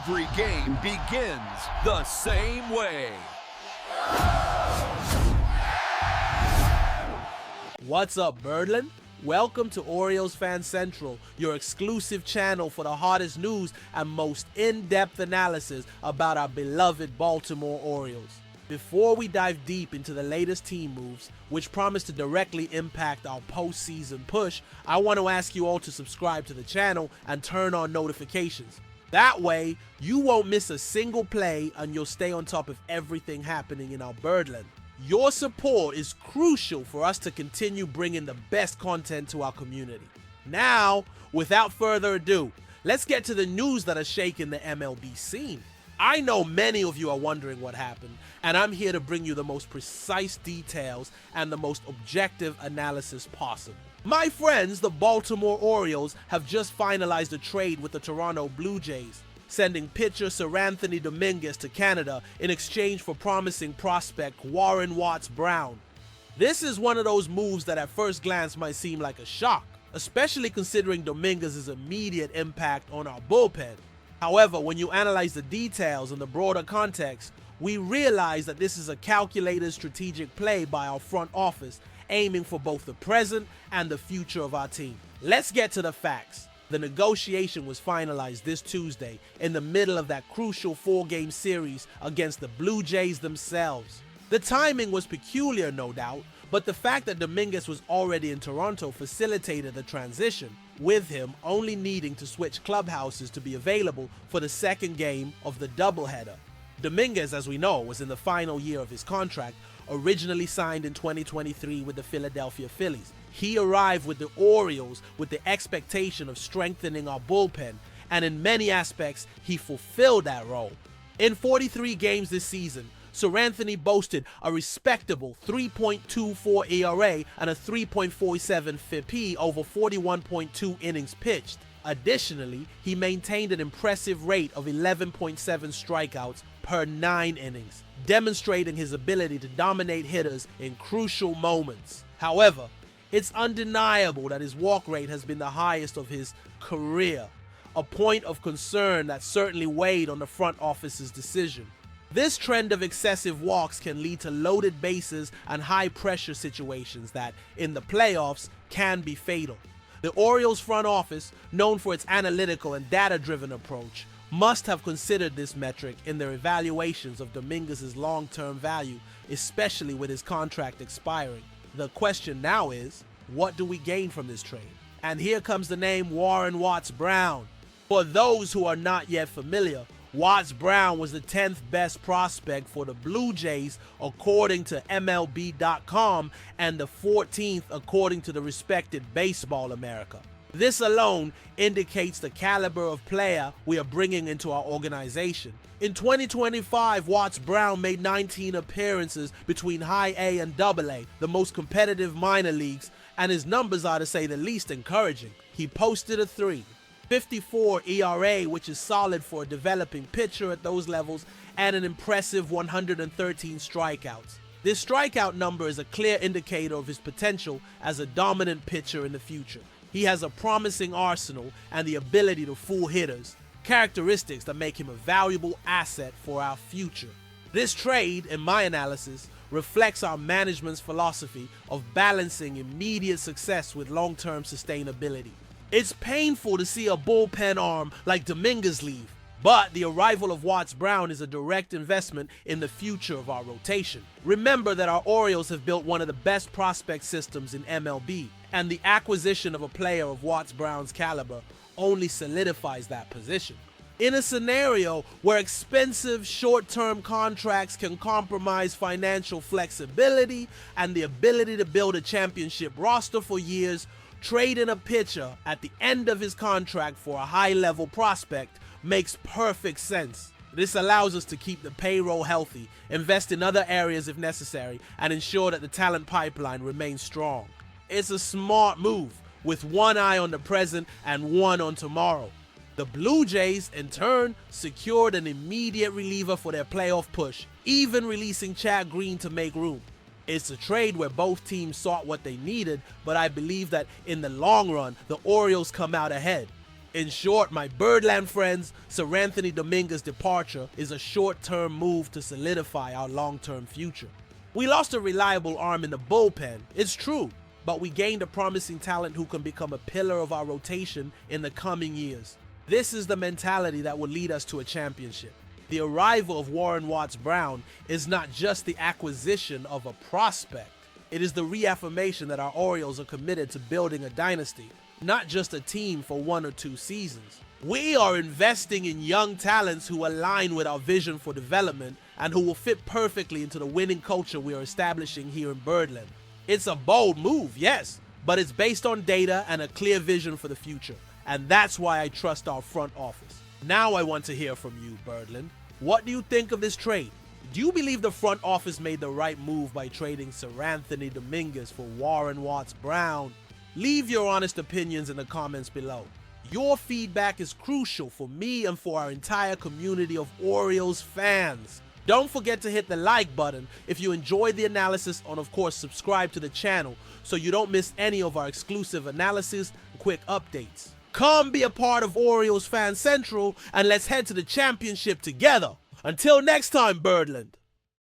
Every game begins the same way. What's up, Birdland? Welcome to Orioles Fan Central, your exclusive channel for the hottest news and most in-depth analysis about our beloved Baltimore Orioles. Before we dive deep into the latest team moves, which promise to directly impact our postseason push, I want to ask you all to subscribe to the channel and turn on notifications. That way, you won't miss a single play and you'll stay on top of everything happening in our Birdland. Your support is crucial for us to continue bringing the best content to our community. Now, without further ado, let's get to the news that has shaken the MLB scene. I know many of you are wondering what happened, and I'm here to bring you the most precise details and the most objective analysis possible. My friends, the Baltimore Orioles, have just finalized a trade with the Toronto Blue Jays, sending pitcher Dominguez to Canada in exchange for promising prospect Juaron Brown. This is one of those moves that at first glance might seem like a shock, especially considering Dominguez's immediate impact on our bullpen. However, when you analyze the details and the broader context, we realize that this is a calculated strategic play by our front office, aiming for both the present and the future of our team. Let's get to the facts. The negotiation was finalized this Tuesday in the middle of that crucial 4-game series against the Blue Jays themselves. The timing was peculiar, no doubt, but the fact that Dominguez was already in Toronto facilitated the transition, with him only needing to switch clubhouses to be available for the second game of the doubleheader. Dominguez, as we know, was in the final year of his contract, originally signed in 2023 with the Philadelphia Phillies. He arrived with the Orioles with the expectation of strengthening our bullpen, and in many aspects, he fulfilled that role. In 43 games this season, Juaron boasted a respectable 3.24 ERA and a 3.47 FIP over 41.2 innings pitched. Additionally, he maintained an impressive rate of 11.7 strikeouts per 9 innings, demonstrating his ability to dominate hitters in crucial moments. However, it's undeniable that his walk rate has been the highest of his career, a point of concern that certainly weighed on the front office's decision. This trend of excessive walks can lead to loaded bases and high-pressure situations that, in the playoffs, can be fatal. The Orioles front office, known for its analytical and data-driven approach, must have considered this metric in their evaluations of Dominguez's long-term value, especially with his contract expiring. The question now is, what do we gain from this trade? And here comes the name Juaron Brown. For those who are not yet familiar, Brown was the 10th best prospect for the Blue Jays according to MLB.com and the 14th according to the respected Baseball America. This alone indicates the caliber of player we are bringing into our organization. In 2025, Brown made 19 appearances between High A and Double A, the most competitive minor leagues, and his numbers are to say the least encouraging. He posted a 3.54 ERA, which is solid for a developing pitcher at those levels, and an impressive 113 strikeouts. This strikeout number is a clear indicator of his potential as a dominant pitcher in the future. He has a promising arsenal and the ability to fool hitters, characteristics that make him a valuable asset for our future. This trade, in my analysis, reflects our management's philosophy of balancing immediate success with long-term sustainability. It's painful to see a bullpen arm like Dominguez leave, but the arrival of Brown is a direct investment in the future of our rotation. Remember that our Orioles have built one of the best prospect systems in MLB, and the acquisition of a player of Brown's caliber only solidifies that position. In a scenario where expensive short-term contracts can compromise financial flexibility and the ability to build a championship roster for years, trading a pitcher at the end of his contract for a high-level prospect makes perfect sense. This allows us to keep the payroll healthy, invest in other areas if necessary, and ensure that the talent pipeline remains strong. It's a smart move, with one eye on the present and one on tomorrow. The Blue Jays, in turn, secured an immediate reliever for their playoff push, even releasing Chad Green to make room. It's a trade where both teams sought what they needed, but I believe that in the long run, the Orioles come out ahead. In short, my Birdland friends, Seranthony Dominguez's departure is a short-term move to solidify our long-term future. We lost a reliable arm in the bullpen, it's true, but we gained a promising talent who can become a pillar of our rotation in the coming years. This is the mentality that will lead us to a championship. The arrival of Juaron Brown is not just the acquisition of a prospect. It is the reaffirmation that our Orioles are committed to building a dynasty, not just a team for 1 or 2 seasons. We are investing in young talents who align with our vision for development and who will fit perfectly into the winning culture we are establishing here in Birdland. It's a bold move, yes, but it's based on data and a clear vision for the future. And that's why I trust our front office. Now I want to hear from you, Birdland. What do you think of this trade? Do you believe the front office made the right move by trading Seranthony Dominguez for Juaron Brown? Leave your honest opinions in the comments below. Your feedback is crucial for me and for our entire community of Orioles fans. Don't forget to hit the like button if you enjoyed the analysis, and of course subscribe to the channel so you don't miss any of our exclusive analysis and quick updates. Come be a part of Orioles Fan Central and let's head to the championship together. Until next time, Birdland.